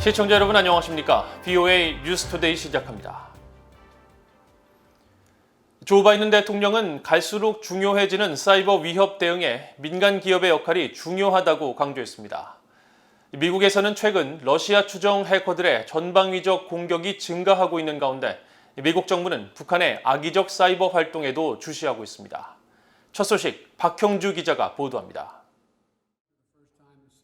시청자 여러분 안녕하십니까? VOA 뉴스투데이 시작합니다. 조 바이든 대통령은 갈수록 중요해지는 사이버 위협 대응에 민간 기업의 역할이 중요하다고 강조했습니다. 미국에서는 최근 러시아 추정 해커들의 전방위적 공격이 증가하고 있는 가운데 미국 정부는 북한의 악의적 사이버 활동에도 주시하고 있습니다. 첫 소식 박형주 기자가 보도합니다.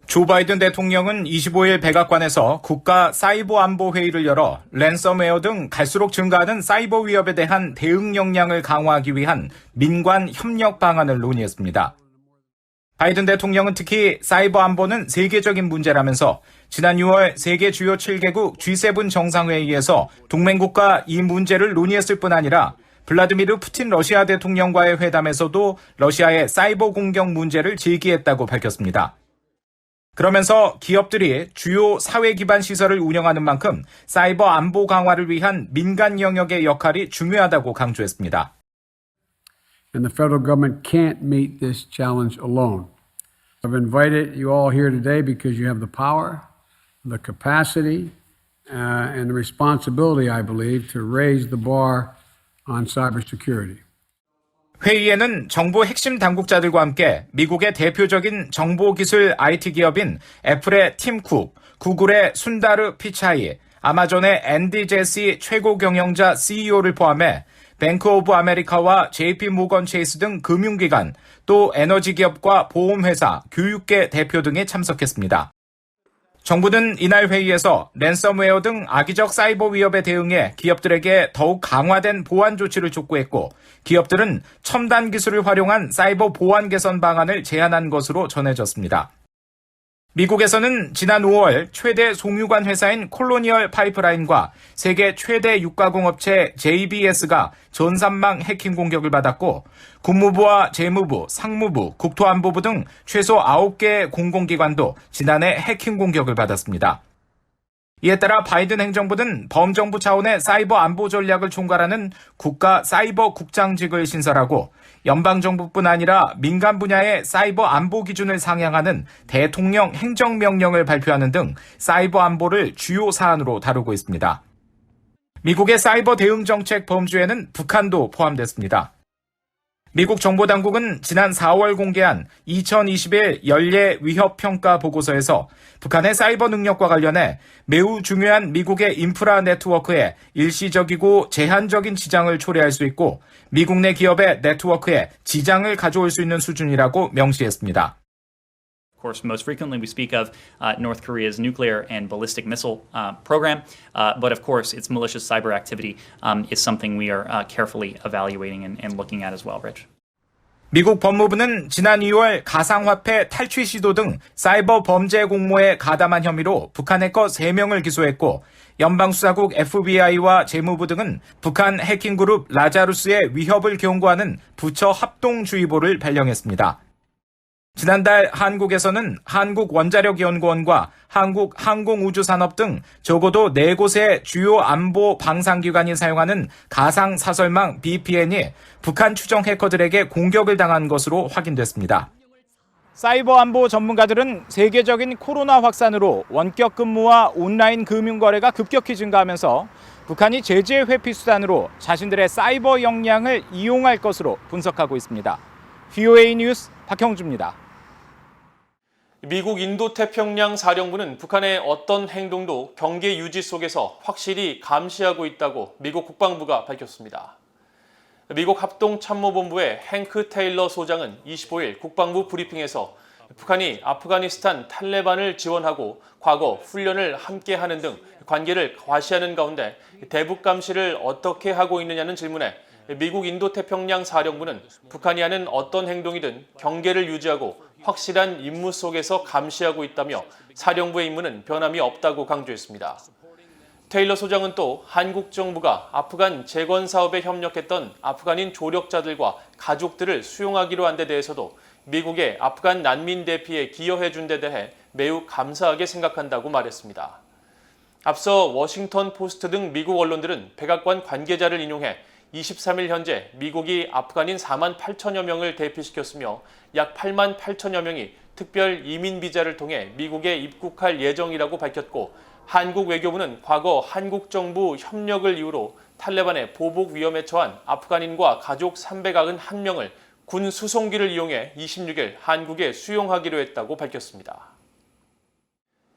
조 바이든 대통령은 25일 백악관에서 국가 사이버 안보 회의를 열어 랜섬웨어 등 갈수록 증가하는 사이버 위협에 대한 대응 역량을 강화하기 위한 민관 협력 방안을 논의했습니다. 바이든 대통령은 특히 사이버 안보는 세계적인 문제라면서 지난 6월 세계 주요 7개국 G7 정상회의에서 동맹국과 이 문제를 논의했을 뿐 아니라 블라디미르 푸틴 러시아 대통령과의 회담에서도 러시아의 사이버 공격 문제를 제기했다고 밝혔습니다. 그러면서 기업들이 주요 사회 기반 시설을 운영하는 만큼 사이버 안보 강화를 위한 민간 영역의 역할이 중요하다고 강조했습니다. And the federal government can't meet this challenge alone. I've invited you all here today because you have the power, the capacity, and the responsibility, I believe, to raise the bar on cybersecurity. 회의에는 정부 핵심 당국자들과 함께 미국의 대표적인 정보기술 IT 기업인 애플의 팀 쿡, 구글의 순다르 피차이, 아마존의 앤디 제시 최고 경영자 CEO를 포함해 뱅크 오브 아메리카와 JP 모건 체이스 등 금융기관, 또 에너지 기업과 보험회사, 교육계 대표 등이 참석했습니다. 정부는 이날 회의에서 랜섬웨어 등 악의적 사이버 위협에 대응해 기업들에게 더욱 강화된 보안 조치를 촉구했고, 기업들은 첨단 기술을 활용한 사이버 보안 개선 방안을 제안한 것으로 전해졌습니다. 미국에서는 지난 5월 최대 송유관 회사인 콜로니얼 파이프라인과 세계 최대 육가공업체 JBS가 전산망 해킹 공격을 받았고, 국무부와 재무부, 상무부, 국토안보부 등 최소 9개의 공공기관도 지난해 해킹 공격을 받았습니다. 이에 따라 바이든 행정부는 범정부 차원의 사이버 안보 전략을 총괄하는 국가 사이버 국장직을 신설하고, 연방정부뿐 아니라 민간 분야의 사이버 안보 기준을 상향하는 대통령 행정명령을 발표하는 등 사이버 안보를 주요 사안으로 다루고 있습니다. 미국의 사이버 대응 정책 범주에는 북한도 포함됐습니다. 미국 정보당국은 지난 4월 공개한 2021 연례 위협평가 보고서에서 북한의 사이버 능력과 관련해 매우 중요한 미국의 인프라 네트워크에 일시적이고 제한적인 지장을 초래할 수 있고 미국 내 기업의 네트워크에 지장을 가져올 수 있는 수준이라고 명시했습니다. Of course, most frequently we speak of North Korea's nuclear and ballistic missile program, but of course its malicious cyber activity is something we are carefully evaluating and looking at as well, Rich. 미국 법무부는 지난 2월 가상화폐 탈취 시도 등 사이버 범죄 공모에 가담한 혐의로 북한 해커 3명을 기소했고, 연방수사국 FBI와 재무부 등은 북한 해킹그룹 라자루스의 위협을 경고하는 부처 합동주의보를 발령했습니다. 지난달 한국에서는 한국원자력연구원과 한국항공우주산업 등 적어도 4곳의 주요 안보 방산기관이 사용하는 가상사설망 VPN이 북한 추정 해커들에게 공격을 당한 것으로 확인됐습니다. 사이버 안보 전문가들은 세계적인 코로나 확산으로 원격 근무와 온라인 금융 거래가 급격히 증가하면서 북한이 제재 회피 수단으로 자신들의 사이버 역량을 이용할 것으로 분석하고 있습니다. VOA 뉴스 박형주입니다. 미국 인도태평양 사령부는 북한의 어떤 행동도 경계 유지 속에서 확실히 감시하고 있다고 미국 국방부가 밝혔습니다. 미국 합동참모본부의 행크 테일러 소장은 25일 국방부 브리핑에서 북한이 아프가니스탄 탈레반을 지원하고 과거 훈련을 함께하는 등 관계를 과시하는 가운데 대북 감시를 어떻게 하고 있느냐는 질문에 미국 인도태평양 사령부는 북한이 하는 어떤 행동이든 경계를 유지하고 확실한 임무 속에서 감시하고 있다며 사령부의 임무는 변함이 없다고 강조했습니다. 테일러 소장은 또 한국 정부가 아프간 재건 사업에 협력했던 아프간인 조력자들과 가족들을 수용하기로 한 데 대해서도 미국의 아프간 난민 대피에 기여해준 데 대해 매우 감사하게 생각한다고 말했습니다. 앞서 워싱턴 포스트 등 미국 언론들은 백악관 관계자를 인용해 23일 현재 미국이 아프간인 4만 8천여 명을 대피시켰으며 약 8만 8천여 명이 특별 이민 비자를 통해 미국에 입국할 예정이라고 밝혔고, 한국 외교부는 과거 한국 정부 협력을 이유로 탈레반의 보복 위험에 처한 아프간인과 가족 391명을 군 수송기를 이용해 26일 한국에 수용하기로 했다고 밝혔습니다.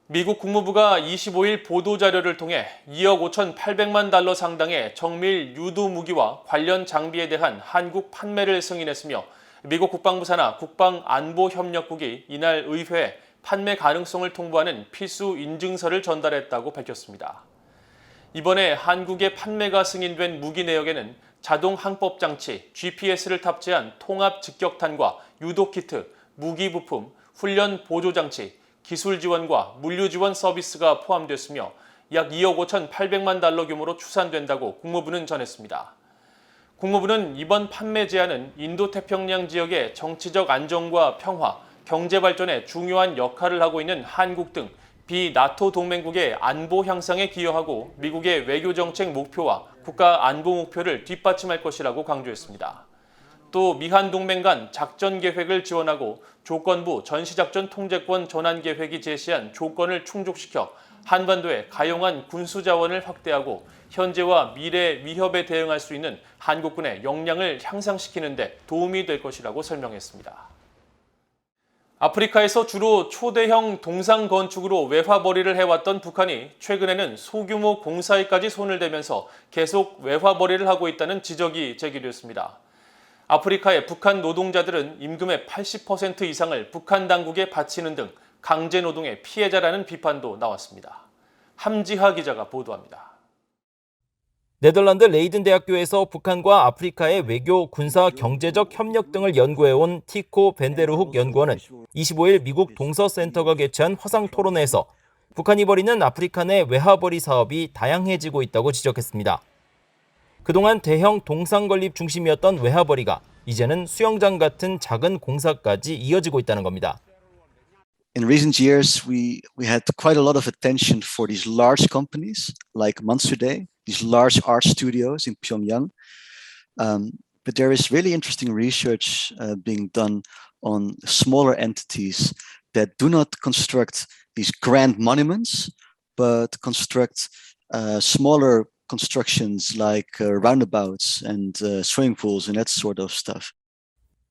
미국 국무부가 25일 보도자료를 통해 2억 5,800만 달러 상당의 정밀 유도 무기와 관련 장비에 대한 한국 판매를 승인했으며 미국 국방부 산하 국방안보협력국이 이날 의회에 판매 가능성을 통보하는 필수 인증서를 전달했다고 밝혔습니다. 이번에 한국의 판매가 승인된 무기 내역에는 자동 항법 장치, GPS를 탑재한 통합 직격탄과 유도 키트, 무기 부품, 훈련 보조 장치, 기술 지원과 물류 지원 서비스가 포함됐으며 약 2억 5,800만 달러 규모로 추산된다고 국무부는 전했습니다. 국무부는 이번 판매 제한은 인도태평양 지역의 정치적 안정과 평화, 경제 발전에 중요한 역할을 하고 있는 한국 등 비나토 동맹국의 안보 향상에 기여하고 미국의 외교정책 목표와 국가 안보 목표를 뒷받침할 것이라고 강조했습니다. 또 미한 동맹 간 작전 계획을 지원하고 조건부 전시작전 통제권 전환 계획이 제시한 조건을 충족시켜 한반도에 가용한 군수 자원을 확대하고 현재와 미래 위협에 대응할 수 있는 한국군의 역량을 향상시키는 데 도움이 될 것이라고 설명했습니다. 아프리카에서 주로 초대형 동상 건축으로 외화벌이를 해왔던 북한이 최근에는 소규모 공사에까지 손을 대면서 계속 외화벌이를 하고 있다는 지적이 제기됐습니다. 아프리카의 북한 노동자들은 임금의 80% 이상을 북한 당국에 바치는 등 강제 노동의 피해자라는 비판도 나왔습니다. 함지하 기자가 보도합니다. 네덜란드 레이든 대학교에서 북한과 아프리카의 외교, 군사, 경제적 협력 등을 연구해온 티코 벤데르훅 연구원은 25일 미국 동서센터가 개최한 화상 토론회에서 북한이 벌이는 아프리카 내 외화벌이 사업이 다양해지고 있다고 지적했습니다. 그동안 대형 동상 건립 중심이었던 외화벌이가 이제는 수영장 같은 작은 공사까지 이어지고 있다는 겁니다. In recent years, we had quite a lot of attention for these large companies like Mansudae, these large art studios in Pyongyang. But there is really interesting research being done on smaller entities that do not construct these grand monuments, but construct smaller constructions like roundabouts and swimming pools and that sort of stuff.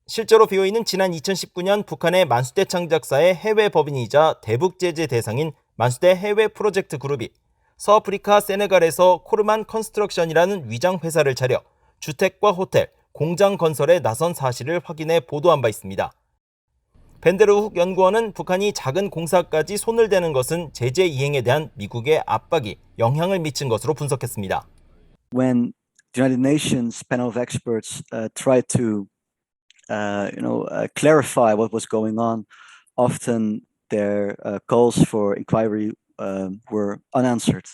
실제로 BOE는 지난 2019년 북한의 만수대 창작사의 해외 법인이자 대북 제재 대상인 만수대 해외 프로젝트 그룹이 서아프리카 세네갈에서 코르만 컨스트럭션이라는 위장 회사를 차려 주택과 호텔, 공장 건설에 나선 사실을 확인해 보도한 바 있습니다. 벤데르훅 연구원은 북한이 작은 공사까지 손을 대는 것은 제재 이행에 대한 미국의 압박이 영향을 미친 것으로 분석했습니다. When the United Nations panel of experts tried to clarify what was going on, often their calls for inquiry were unanswered.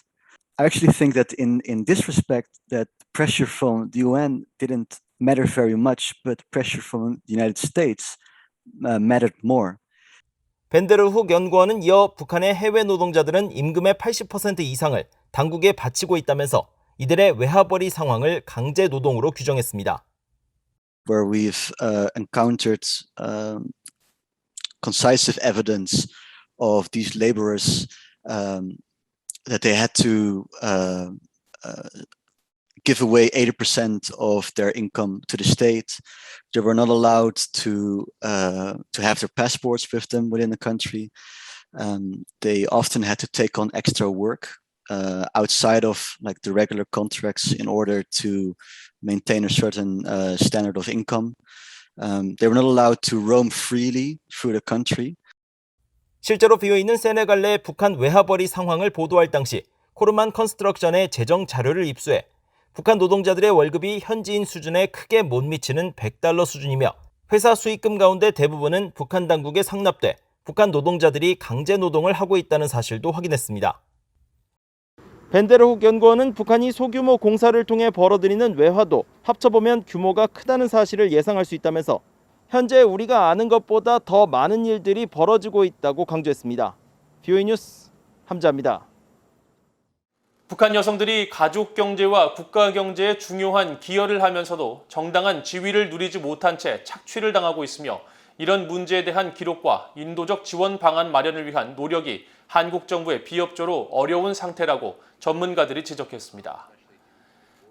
I actually think that in this respect, that pressure from the UN didn't matter very much, but pressure from the United States mattered more. 벤데르훅 연구원은 이어 북한의 해외 노동자들은 임금의 80% 이상을 당국에 바치고 있다면서 이들의 외화벌이 상황을 강제 노동으로 규정했습니다. Where we've encountered concisive evidence of these laborers that they had to give away 80% of their income to the state. They were not allowed to have their passports with them within the country. They often had to take on extra work outside of like the regular contracts in order to maintain a certain standard of income. They were not allowed to roam freely through the country. 실제로 BOE는 세네갈 내 북한 외화벌이 상황을 보도할 당시 코르만 컨스트럭션의 재정 자료를 입수해 북한 노동자들의 월급이 현지인 수준에 크게 못 미치는 $100 수준이며 회사 수익금 가운데 대부분은 북한 당국에 상납돼 북한 노동자들이 강제 노동을 하고 있다는 사실도 확인했습니다. 벤데르훅 연구원은 북한이 소규모 공사를 통해 벌어들이는 외화도 합쳐보면 규모가 크다는 사실을 예상할 수 있다면서 현재 우리가 아는 것보다 더 많은 일들이 벌어지고 있다고 강조했습니다. BOE 뉴스 함자입니다. 북한 여성들이 가족 경제와 국가 경제에 중요한 기여를 하면서도 정당한 지위를 누리지 못한 채 착취를 당하고 있으며 이런 문제에 대한 기록과 인도적 지원 방안 마련을 위한 노력이 한국 정부의 비협조로 어려운 상태라고 전문가들이 지적했습니다.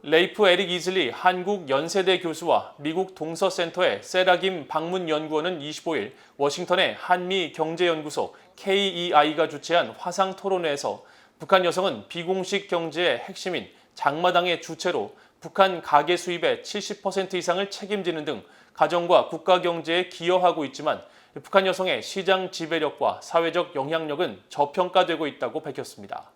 레이프 에릭 이즐리 한국 연세대 교수와 미국 동서센터의 세라김 방문연구원은 25일 워싱턴의 한미경제연구소 KEI가 주최한 화상토론회에서 북한 여성은 비공식 경제의 핵심인 장마당의 주체로 북한 가계 수입의 70% 이상을 책임지는 등 가정과 국가 경제에 기여하고 있지만 북한 여성의 시장 지배력과 사회적 영향력은 저평가되고 있다고 밝혔습니다.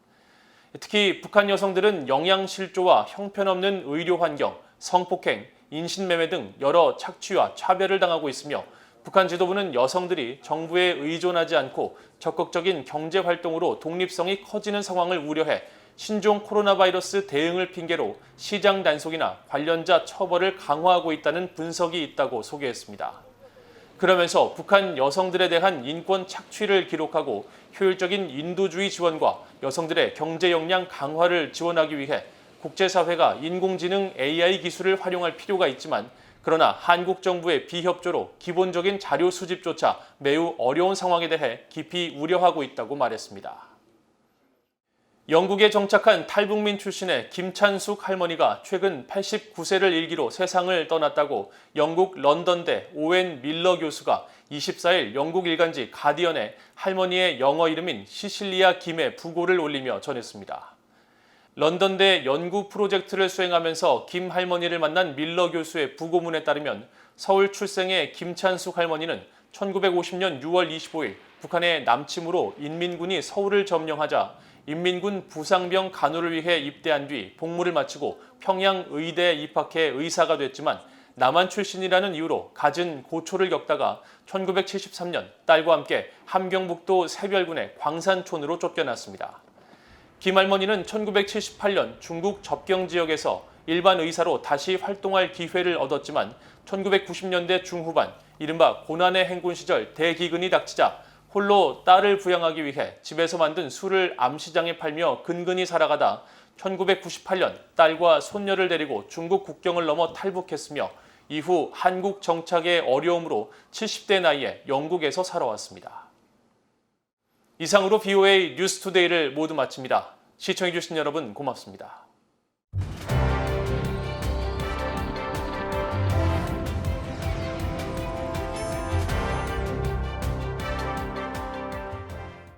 특히 북한 여성들은 영양실조와 형편없는 의료 환경, 성폭행, 인신매매 등 여러 착취와 차별을 당하고 있으며 북한 지도부는 여성들이 정부에 의존하지 않고 적극적인 경제 활동으로 독립성이 커지는 상황을 우려해 신종 코로나 바이러스 대응을 핑계로 시장 단속이나 관련자 처벌을 강화하고 있다는 분석이 있다고 소개했습니다. 그러면서 북한 여성들에 대한 인권 착취를 기록하고 효율적인 인도주의 지원과 여성들의 경제 역량 강화를 지원하기 위해 국제사회가 인공지능 AI 기술을 활용할 필요가 있지만 그러나 한국 정부의 비협조로 기본적인 자료 수집조차 매우 어려운 상황에 대해 깊이 우려하고 있다고 말했습니다. 영국에 정착한 탈북민 출신의 김찬숙 할머니가 최근 89세를 일기로 세상을 떠났다고 영국 런던대 오웬 밀러 교수가 24일 영국 일간지 가디언에 할머니의 영어 이름인 시실리아 김의 부고를 올리며 전했습니다. 런던대 연구 프로젝트를 수행하면서 김 할머니를 만난 밀러 교수의 부고문에 따르면 서울 출생의 김찬숙 할머니는 1950년 6월 25일 북한의 남침으로 인민군이 서울을 점령하자 인민군 부상병 간호를 위해 입대한 뒤 복무를 마치고 평양 의대에 입학해 의사가 됐지만 남한 출신이라는 이유로 갖은 고초를 겪다가 1973년 딸과 함께 함경북도 새별군의 광산촌으로 쫓겨났습니다. 김 할머니는 1978년 중국 접경 지역에서 일반 의사로 다시 활동할 기회를 얻었지만 1990년대 중후반 이른바 고난의 행군 시절 대기근이 닥치자 홀로 딸을 부양하기 위해 집에서 만든 술을 암시장에 팔며 근근히 살아가다 1998년 딸과 손녀를 데리고 중국 국경을 넘어 탈북했으며 이후 한국 정착의 어려움으로 70대 나이에 영국에서 살아왔습니다. 이상으로 BOA 뉴스투데이를 모두 마칩니다. 시청해주신 여러분 고맙습니다.